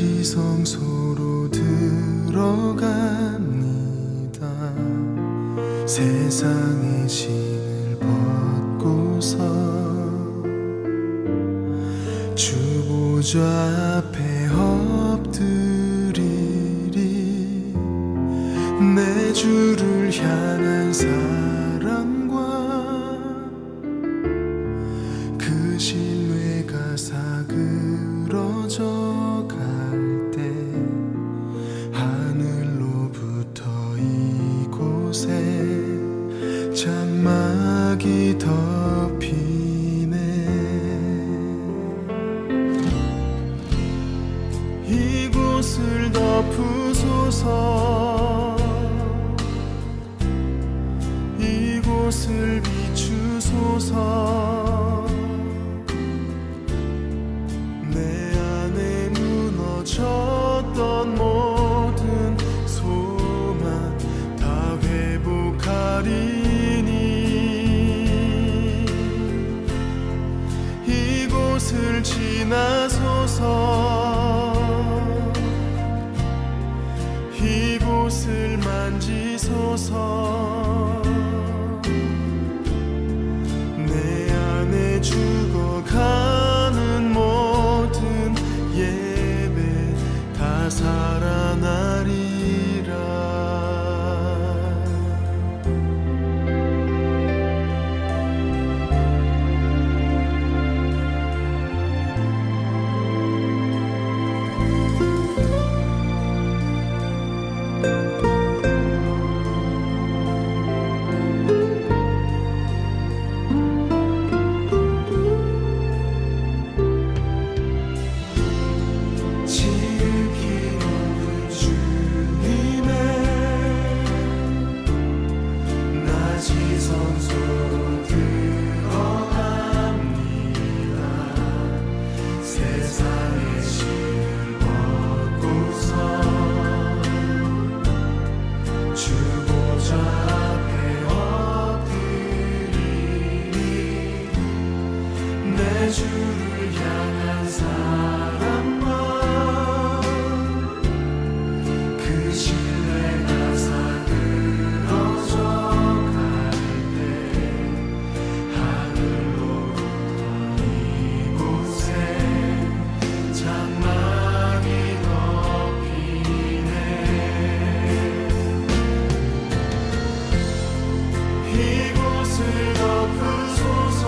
지성소로 들어갑니다. 세상의 신을 벗고서 주 보좌 앞에 엎드리리. 내 주를 향한 사랑과 그 신뢰가 사그러져 갈 때 하늘로부터 이곳에 장막이 덮이네. 이곳을 덮으소서. 이곳을 비추소서. 내 안에 무너졌던 모든 소망 다 회복하리니. 이곳을 지나소서. 이곳을 만지소서. 내 안에 죽어가는 모든 예배 다 살아나리라. 주를 향한 사랑과 그 신뢰가 사그러져 갈 때 하늘로부터 이곳에 장막이 덮이네. 이곳을 덮으소서.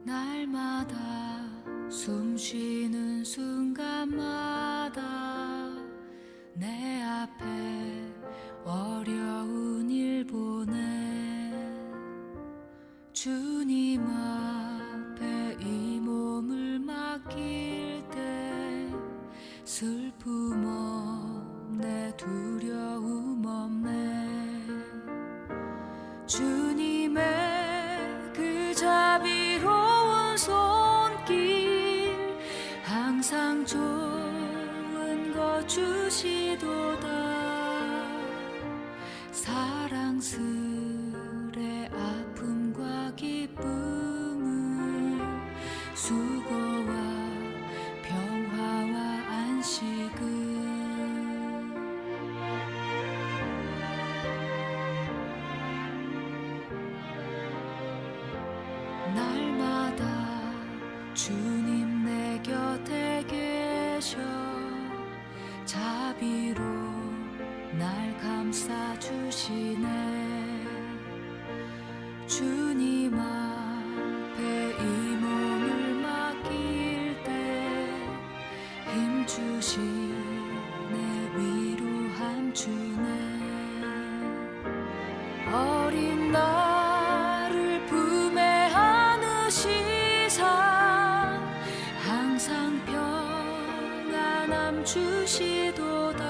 날마다 숨 쉬는 순간마다 내 앞에 어려운 일 보내 주님 앞에 이 몸을 슬픔 없네 두려움 없네 주님의 그 자비로운 손길 항상 좋은 것 주시도다 사랑스레 아픔과 기쁨을 수고와 평화와 안식을 날마다 주님 내 곁에 계셔 자비로 날 감싸주시네 주님 앞에 이 몸을 맡길 때 힘주시네 위로함 주네 어린 나를 품에 안으시사 항상 평안함 주시도다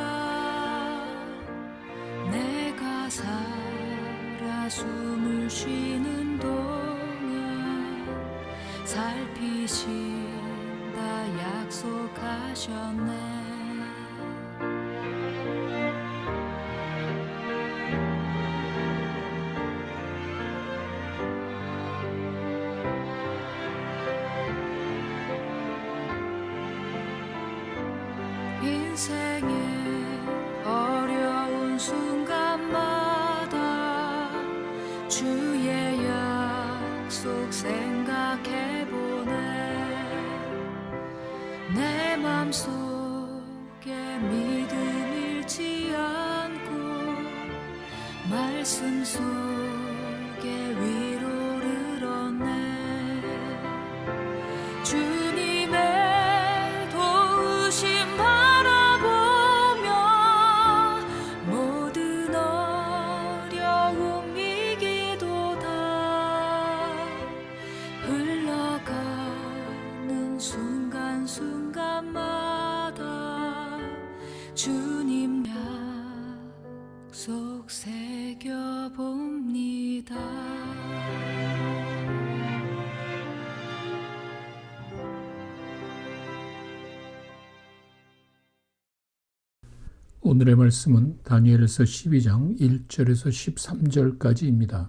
내가 살아 숨을 쉬는 동안 살피신다 약속하셨네 인생의 어려운 순간마다 주의 약속 생각해보네 내 맘속에 믿음 잃지 않고 말씀 속에 위로를 얻네 주님의 도우심 순간마다 주님 약속 새겨봅니다 오늘의 말씀은 다니엘서 12장 1절에서 13절까지입니다.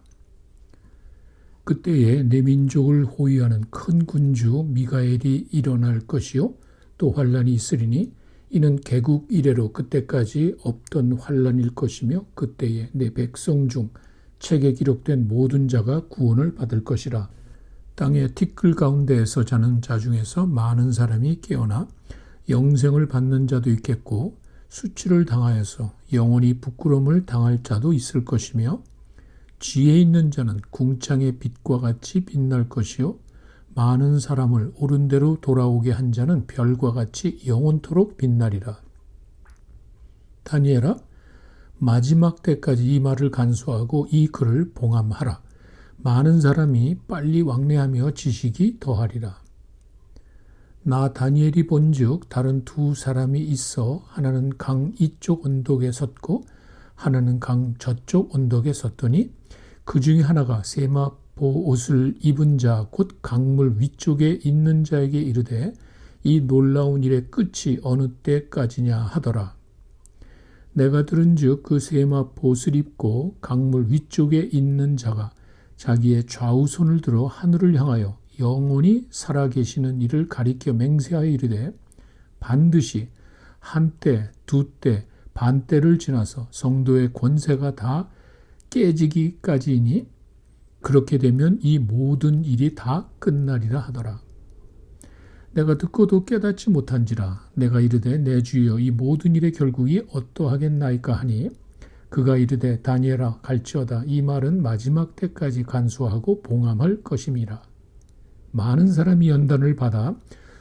그때에 내 민족을 호위하는 큰 군주 미가엘이 일어날 것이요 또 환란이 있으리니 이는 개국 이래로 그때까지 없던 환란일 것이며 그때에 내 백성 중 책에 기록된 모든 자가 구원을 받을 것이라. 땅의 티끌 가운데에서 자는 자 중에서 많은 사람이 깨어나 영생을 받는 자도 있겠고 수치를 당하여서 영원히 부끄러움을 당할 자도 있을 것이며 지혜 있는 자는 궁창의 빛과 같이 빛날 것이요 많은 사람을 옳은 대로 돌아오게 한 자는 별과 같이 영원토록 빛나리라. 다니엘아, 마지막 때까지 이 말을 간수하고 이 글을 봉함하라. 많은 사람이 빨리 왕래하며 지식이 더하리라. 나 다니엘이 본즉 다른 두 사람이 있어 하나는 강 이쪽 언덕에 섰고 하나는 강 저쪽 언덕에 섰더니 그 중에 하나가 세마포 옷을 입은 자 곧 강물 위쪽에 있는 자에게 이르되 이 놀라운 일의 끝이 어느 때까지냐 하더라. 내가 들은즉 그 세마포 옷을 입고 강물 위쪽에 있는 자가 자기의 좌우 손을 들어 하늘을 향하여 영원히 살아계시는 이를 가리켜 맹세하여 이르되 반드시 한때, 두때, 반때를 지나서 성도의 권세가 다 깨지기까지이니 그렇게 되면 이 모든 일이 다 끝나리라 하더라. 내가 듣고도 깨닫지 못한지라 내가 이르되 내 주여 이 모든 일의 결국이 어떠하겠나이까 하니 그가 이르되 다니엘아 갈지어다 이 말은 마지막 때까지 간수하고 봉함할 것임이라. 많은 사람이 연단을 받아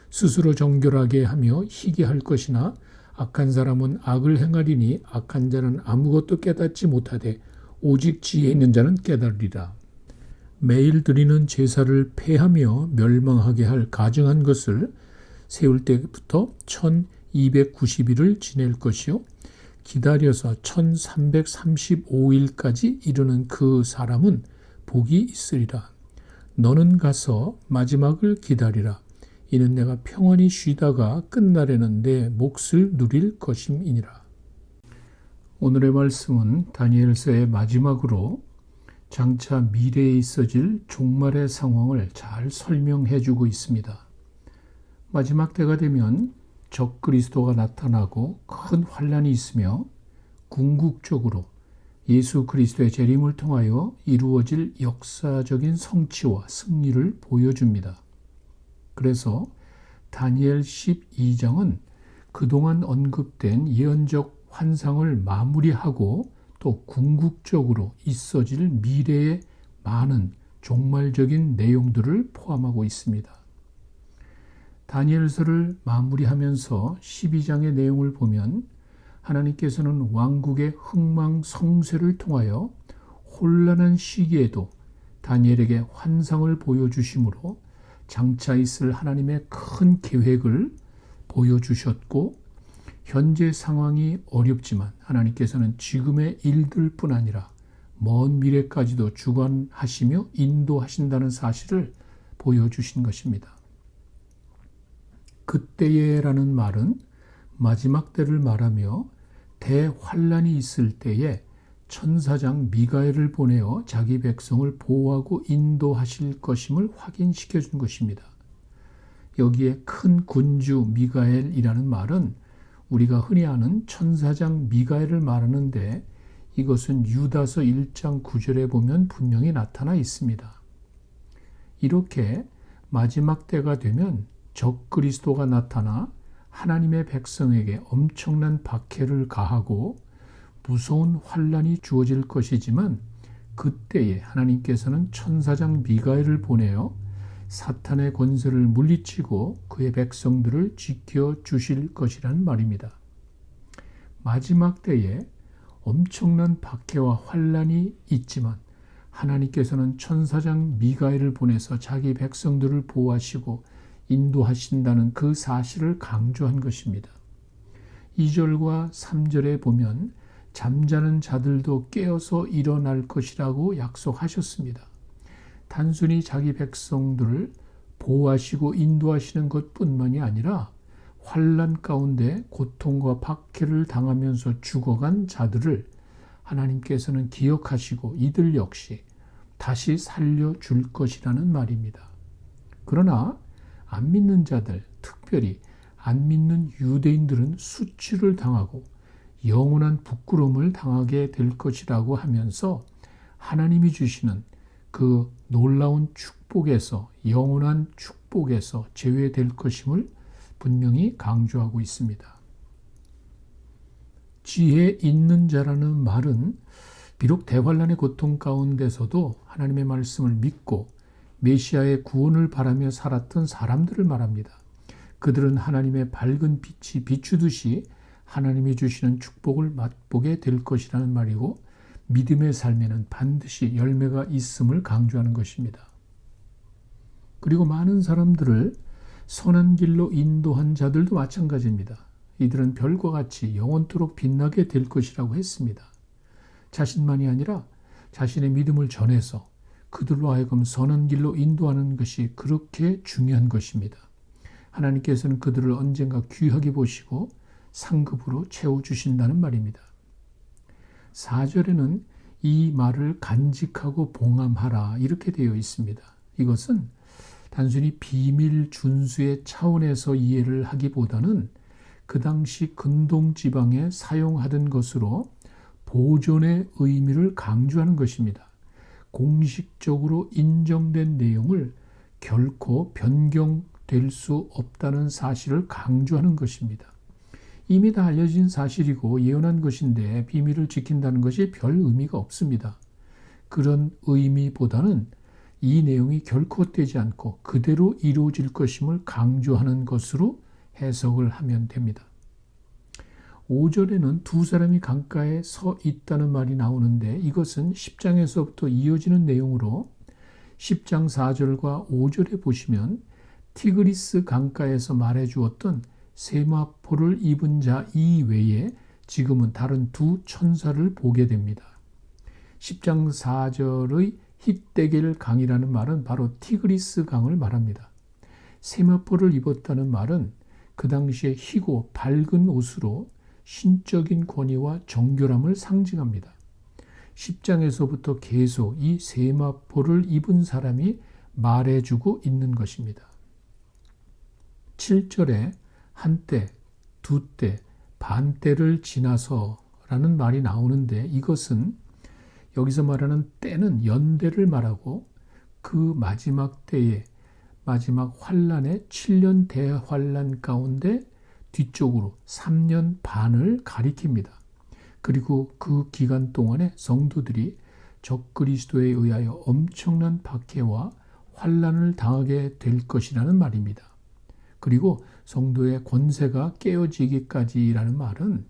스스로 정결하게 하며 희게 할 것이나 악한 사람은 악을 행하리니 악한 자는 아무것도 깨닫지 못하되 오직 지혜 있는 자는 깨달으리라. 매일 드리는 제사를 폐하며 멸망하게 할 가증한 것을 세울 때부터 290일을 지낼 것이요 기다려서 1335일까지 이르는 그 사람은 복이 있으리라. 너는 가서 마지막을 기다리라. 이는 내가 평안히 쉬다가 끝날에는 내 몫을 누릴 것임이니라. 오늘의 말씀은 다니엘서의 마지막으로 장차 미래에 있어질 종말의 상황을 잘 설명해 주고 있습니다. 마지막 때가 되면 적그리스도가 나타나고 큰 환란이 있으며 궁극적으로 예수 그리스도의 재림을 통하여 이루어질 역사적인 성취와 승리를 보여줍니다. 그래서 다니엘 12장은 그동안 언급된 예언적 환상을 마무리하고 또 궁극적으로 있어질 미래의 많은 종말적인 내용들을 포함하고 있습니다. 다니엘서를 마무리하면서 12장의 내용을 보면 하나님께서는 왕국의 흥망성쇠를 통하여 혼란한 시기에도 다니엘에게 환상을 보여주심으로 장차 있을 하나님의 큰 계획을 보여주셨고 현재 상황이 어렵지만 하나님께서는 지금의 일들뿐 아니라 먼 미래까지도 주관하시며 인도하신다는 사실을 보여주신 것입니다. 그때에라는 말은 마지막 때를 말하며 대환란이 있을 때에 천사장 미가엘을 보내어 자기 백성을 보호하고 인도하실 것임을 확인시켜 준 것입니다. 여기에 큰 군주 미가엘이라는 말은 우리가 흔히 아는 천사장 미가엘을 말하는데 이것은 유다서 1장 9절에 보면 분명히 나타나 있습니다. 이렇게 마지막 때가 되면 적그리스도가 나타나 하나님의 백성에게 엄청난 박해를 가하고 무서운 환란이 주어질 것이지만 그때에 하나님께서는 천사장 미가엘을 보내어 사탄의 권세를 물리치고 그의 백성들을 지켜주실 것이란 말입니다. 마지막 때에 엄청난 박해와 환란이 있지만 하나님께서는 천사장 미가엘을 보내서 자기 백성들을 보호하시고 인도하신다는 그 사실을 강조한 것입니다. 2절과 3절에 보면 잠자는 자들도 깨어서 일어날 것이라고 약속하셨습니다. 단순히 자기 백성들을 보호하시고 인도하시는 것뿐만이 아니라 환난 가운데 고통과 박해를 당하면서 죽어간 자들을 하나님께서는 기억하시고 이들 역시 다시 살려줄 것이라는 말입니다. 그러나 안 믿는 자들, 특별히 안 믿는 유대인들은 수치를 당하고 영원한 부끄러움을 당하게 될 것이라고 하면서 하나님이 주시는 그 놀라운 축복에서 영원한 축복에서 제외될 것임을 분명히 강조하고 있습니다. 지혜 있는 자라는 말은 비록 대환란의 고통 가운데서도 하나님의 말씀을 믿고 메시아의 구원을 바라며 살았던 사람들을 말합니다. 그들은 하나님의 밝은 빛이 비추듯이 하나님이 주시는 축복을 맛보게 될 것이라는 말이고 믿음의 삶에는 반드시 열매가 있음을 강조하는 것입니다. 그리고 많은 사람들을 선한 길로 인도한 자들도 마찬가지입니다. 이들은 별과 같이 영원토록 빛나게 될 것이라고 했습니다. 자신만이 아니라 자신의 믿음을 전해서 그들로 하여금 선한 길로 인도하는 것이 그렇게 중요한 것입니다. 하나님께서는 그들을 언젠가 귀하게 보시고 상급으로 채워주신다는 말입니다. 4절에는 이 말을 간직하고 봉함하라 이렇게 되어 있습니다. 이것은 단순히 비밀 준수의 차원에서 이해를 하기보다는 그 당시 근동 지방에 사용하던 것으로 보존의 의미를 강조하는 것입니다. 공식적으로 인정된 내용을 결코 변경될 수 없다는 사실을 강조하는 것입니다. 이미 다 알려진 사실이고 예언한 것인데 비밀을 지킨다는 것이 별 의미가 없습니다. 그런 의미보다는 이 내용이 결코 헛되지 않고 그대로 이루어질 것임을 강조하는 것으로 해석을 하면 됩니다. 5절에는 두 사람이 강가에 서 있다는 말이 나오는데 이것은 10장에서부터 이어지는 내용으로 10장 4절과 5절에 보시면 티그리스 강가에서 말해 주었던 세마포를 입은 자 이외에 지금은 다른 두 천사를 보게 됩니다. 10장 4절의 힛데겔 강이라는 말은 바로 티그리스 강을 말합니다. 세마포를 입었다는 말은 그 당시에 희고 밝은 옷으로 신적인 권위와 정결함을 상징합니다. 10장에서부터 계속 이 세마포를 입은 사람이 말해주고 있는 것입니다. 7절에 한때, 두때, 반때를 지나서 라는 말이 나오는데 이것은 여기서 말하는 때는 연대를 말하고 그 마지막 때에 마지막 환란의 7년 대환란 가운데 뒤쪽으로 3년 반을 가리킵니다. 그리고 그 기간 동안에 성도들이 적그리스도에 의하여 엄청난 박해와 환란을 당하게 될 것이라는 말입니다. 그리고 성도의 권세가 깨어지기까지라는 말은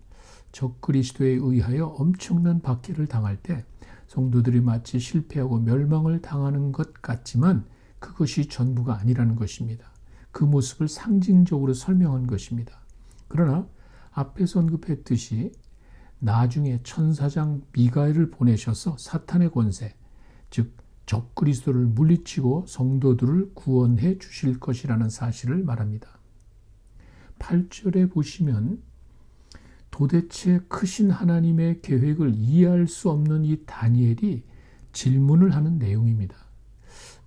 적그리스도에 의하여 엄청난 박해를 당할 때 성도들이 마치 실패하고 멸망을 당하는 것 같지만 그것이 전부가 아니라는 것입니다. 그 모습을 상징적으로 설명한 것입니다. 그러나 앞에서 언급했듯이 나중에 천사장 미가엘을 보내셔서 사탄의 권세, 즉 적그리스도를 물리치고 성도들을 구원해 주실 것이라는 사실을 말합니다. 8절에 보시면 도대체 크신 하나님의 계획을 이해할 수 없는 이 다니엘이 질문을 하는 내용입니다.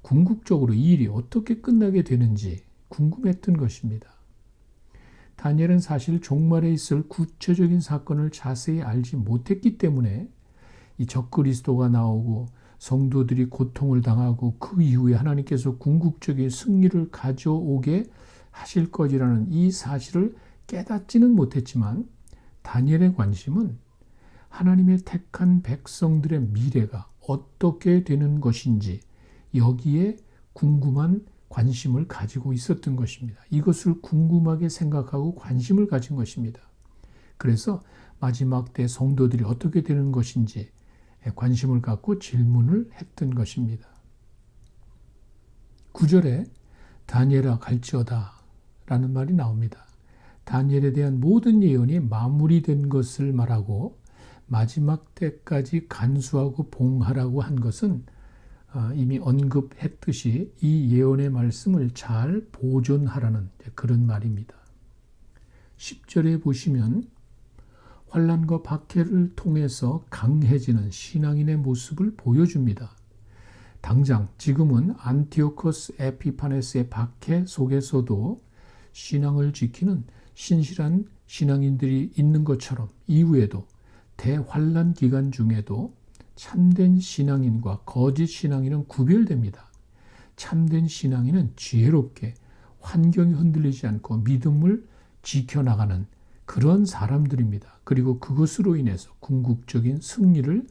궁극적으로 이 일이 어떻게 끝나게 되는지 궁금했던 것입니다. 다니엘은 사실 종말에 있을 구체적인 사건을 자세히 알지 못했기 때문에 이 적그리스도가 나오고 성도들이 고통을 당하고 그 이후에 하나님께서 궁극적인 승리를 가져오게 하실 것이라는 이 사실을 깨닫지는 못했지만 다니엘의 관심은 하나님의 택한 백성들의 미래가 어떻게 되는 것인지 여기에 궁금한 관심을 가지고 있었던 것입니다. 이것을 궁금하게 생각하고 관심을 가진 것입니다. 그래서 마지막 때 성도들이 어떻게 되는 것인지 관심을 갖고 질문을 했던 것입니다. 9절에 다니엘아 갈지어다 라는 말이 나옵니다. 다니엘에 대한 모든 예언이 마무리된 것을 말하고 마지막 때까지 간수하고 봉하라고 한 것은 이미 언급했듯이 이 예언의 말씀을 잘 보존하라는 그런 말입니다. 10절에 보시면 환난과 박해를 통해서 강해지는 신앙인의 모습을 보여줍니다. 당장 지금은 안티오코스 에피파네스의 박해 속에서도 신앙을 지키는 신실한 신앙인들이 있는 것처럼 이후에도 대환란 기간 중에도 참된 신앙인과 거짓 신앙인은 구별됩니다. 참된 신앙인은 지혜롭게 환경이 흔들리지 않고 믿음을 지켜나가는 그런 사람들입니다. 그리고 그것으로 인해서 궁극적인 승리를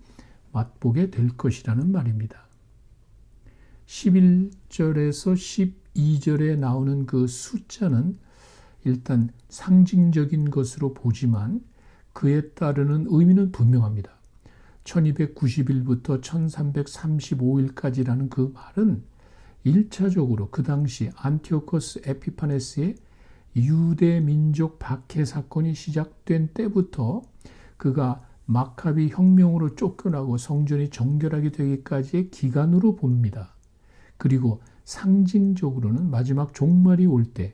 맛보게 될 것이라는 말입니다. 11절에서 12절에 나오는 그 숫자는 일단 상징적인 것으로 보지만 그에 따르는 의미는 분명합니다. 1290일부터 1335일까지라는 그 말은 1차적으로 그 당시 안티오코스 에피파네스의 유대 민족 박해 사건이 시작된 때부터 그가 마카비 혁명으로 쫓겨나고 성전이 정결하게 되기까지의 기간으로 봅니다. 그리고 상징적으로는 마지막 종말이 올 때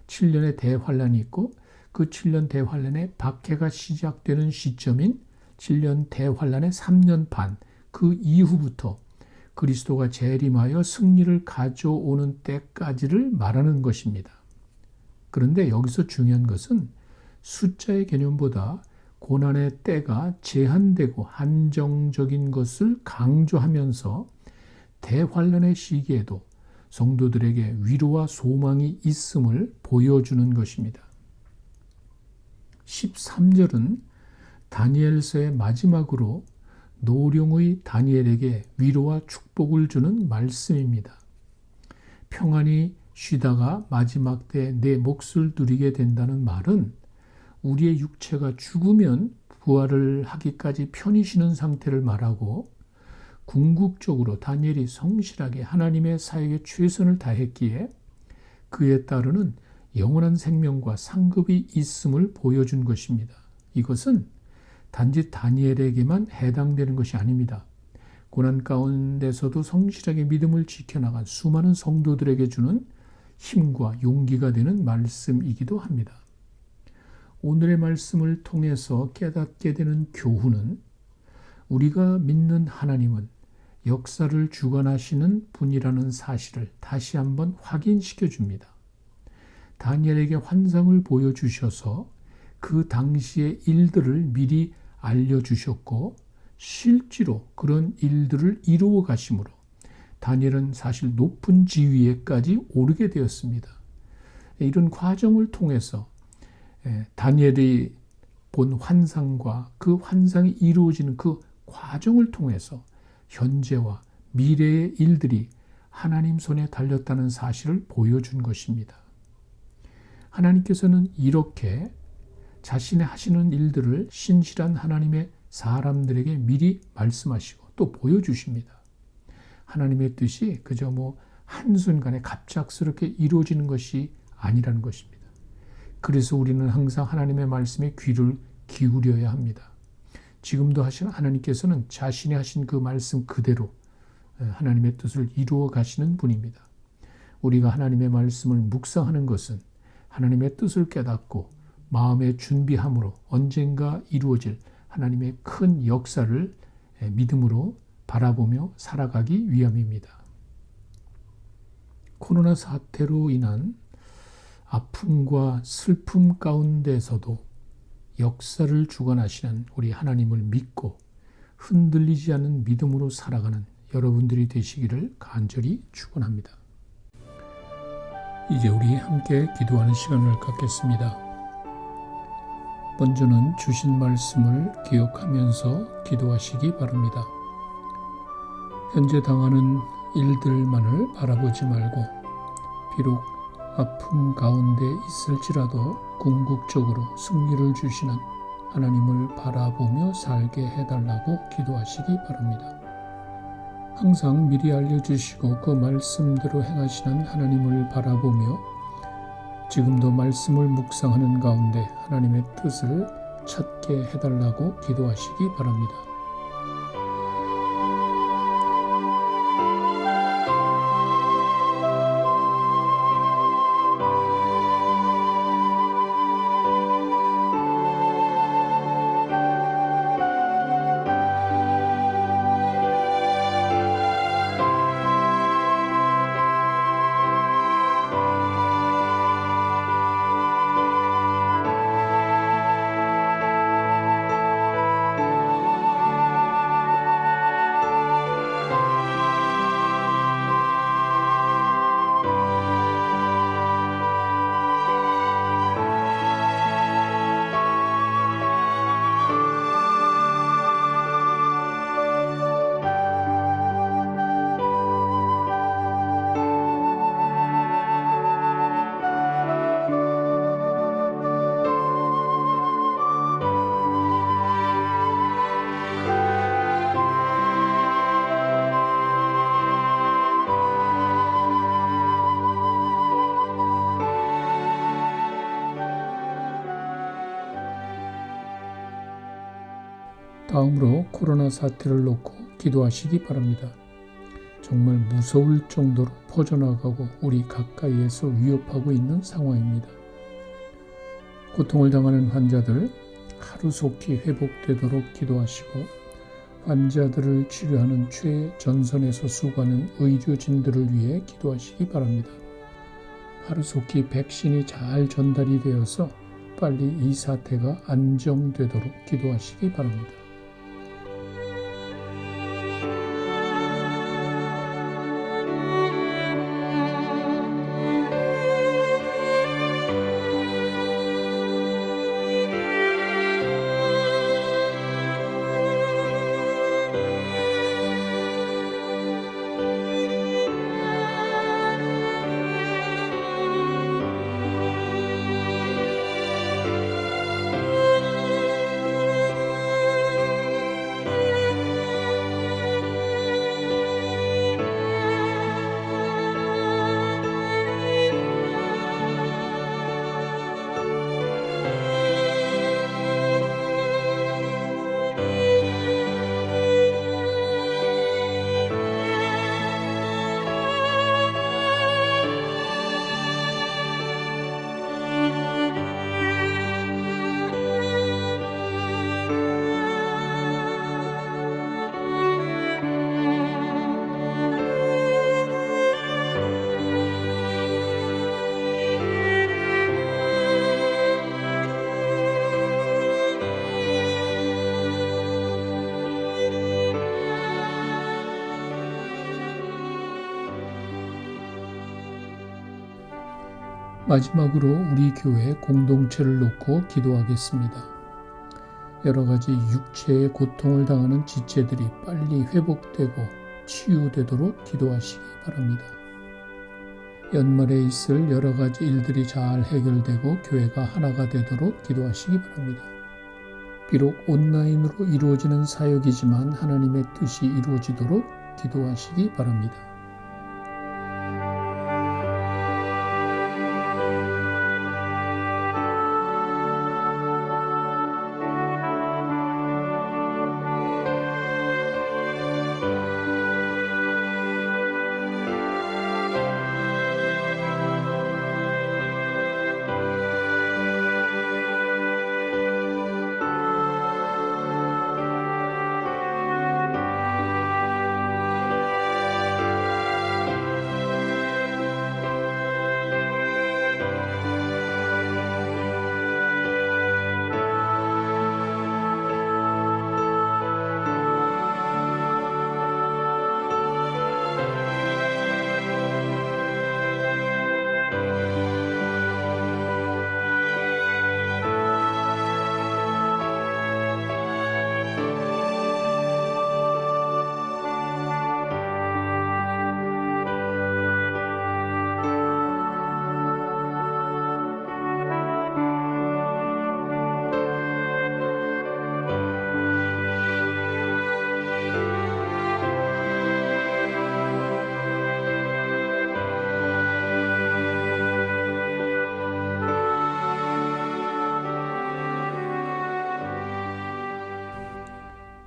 7년의 대환란이 있고 그 7년 대환란의 박해가 시작되는 시점인 7년 대환란의 3년 반, 그 이후부터 그리스도가 재림하여 승리를 가져오는 때까지를 말하는 것입니다. 그런데 여기서 중요한 것은 숫자의 개념보다 고난의 때가 제한되고 한정적인 것을 강조하면서 대환란의 시기에도 성도들에게 위로와 소망이 있음을 보여주는 것입니다. 13절은 다니엘서의 마지막으로 노령의 다니엘에게 위로와 축복을 주는 말씀입니다. 평안히 쉬다가 마지막 때 내 몫을 누리게 된다는 말은 우리의 육체가 죽으면 부활을 하기까지 편히 쉬는 상태를 말하고 궁극적으로 다니엘이 성실하게 하나님의 사역에 최선을 다했기에 그에 따르는 영원한 생명과 상급이 있음을 보여준 것입니다. 이것은 단지 다니엘에게만 해당되는 것이 아닙니다. 고난 가운데서도 성실하게 믿음을 지켜나간 수많은 성도들에게 주는 힘과 용기가 되는 말씀이기도 합니다. 오늘의 말씀을 통해서 깨닫게 되는 교훈은 우리가 믿는 하나님은 역사를 주관하시는 분이라는 사실을 다시 한번 확인시켜 줍니다. 다니엘에게 환상을 보여주셔서 그 당시의 일들을 미리 알려주셨고 실제로 그런 일들을 이루어 가심으로 다니엘은 사실 높은 지위에까지 오르게 되었습니다. 이런 과정을 통해서 다니엘이 본 환상과 그 환상이 이루어지는 그 과정을 통해서 현재와 미래의 일들이 하나님 손에 달렸다는 사실을 보여준 것입니다. 하나님께서는 이렇게 자신의 하시는 일들을 신실한 하나님의 사람들에게 미리 말씀하시고 또 보여주십니다. 하나님의 뜻이 그저 한순간에 갑작스럽게 이루어지는 것이 아니라는 것입니다. 그래서 우리는 항상 하나님의 말씀에 귀를 기울여야 합니다. 지금도 하신 하나님께서는 자신이 하신 그 말씀 그대로 하나님의 뜻을 이루어 가시는 분입니다. 우리가 하나님의 말씀을 묵상하는 것은 하나님의 뜻을 깨닫고 마음의 준비함으로 언젠가 이루어질 하나님의 큰 역사를 믿음으로 바라보며 살아가기 위함입니다. 코로나 사태로 인한 아픔과 슬픔 가운데서도 역사를 주관하시는 우리 하나님을 믿고 흔들리지 않는 믿음으로 살아가는 여러분들이 되시기를 간절히 축원합니다. 이제 우리 함께 기도하는 시간을 갖겠습니다. 먼저는 주신 말씀을 기억하면서 기도하시기 바랍니다. 현재 당하는 일들만을 바라보지 말고 비록 아픔 가운데 있을지라도 궁극적으로 승리를 주시는 하나님을 바라보며 살게 해달라고 기도하시기 바랍니다. 항상 미리 알려주시고 그 말씀대로 행하시는 하나님을 바라보며 지금도 말씀을 묵상하는 가운데 하나님의 뜻을 찾게 해달라고 기도하시기 바랍니다. 다음으로 코로나 사태를 놓고 기도하시기 바랍니다. 정말 무서울 정도로 퍼져나가고 우리 가까이에서 위협하고 있는 상황입니다. 고통을 당하는 환자들 하루속히 회복되도록 기도하시고 환자들을 치료하는 최전선에서 수고하는 의료진들을 위해 기도하시기 바랍니다. 하루속히 백신이 잘 전달이 되어서 빨리 이 사태가 안정되도록 기도하시기 바랍니다. 마지막으로 우리 교회 공동체를 놓고 기도하겠습니다. 여러 가지 육체의 고통을 당하는 지체들이 빨리 회복되고 치유되도록 기도하시기 바랍니다. 연말에 있을 여러 가지 일들이 잘 해결되고 교회가 하나가 되도록 기도하시기 바랍니다. 비록 온라인으로 이루어지는 사역이지만 하나님의 뜻이 이루어지도록 기도하시기 바랍니다.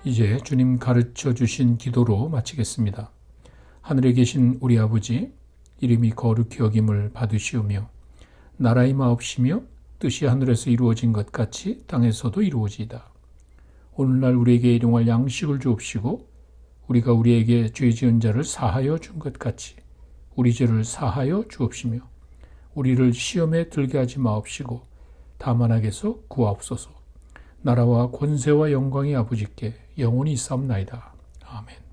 이제 주님 가르쳐 주신 기도로 마치겠습니다. 하늘에 계신 우리 아버지, 이름이 거룩히 여김을 받으시오며 나라의 마옵시며 뜻이 하늘에서 이루어진 것 같이 땅에서도 이루어지이다. 오늘날 우리에게 일용할 양식을 주옵시고 우리가 우리에게 죄 지은 자를 사하여 준 것 같이 우리 죄를 사하여 주옵시며 우리를 시험에 들게 하지 마옵시고 다만 악에서 구하옵소서. 나라와 권세와 영광이 아버지께 영원히 있사옵나이다. 아멘.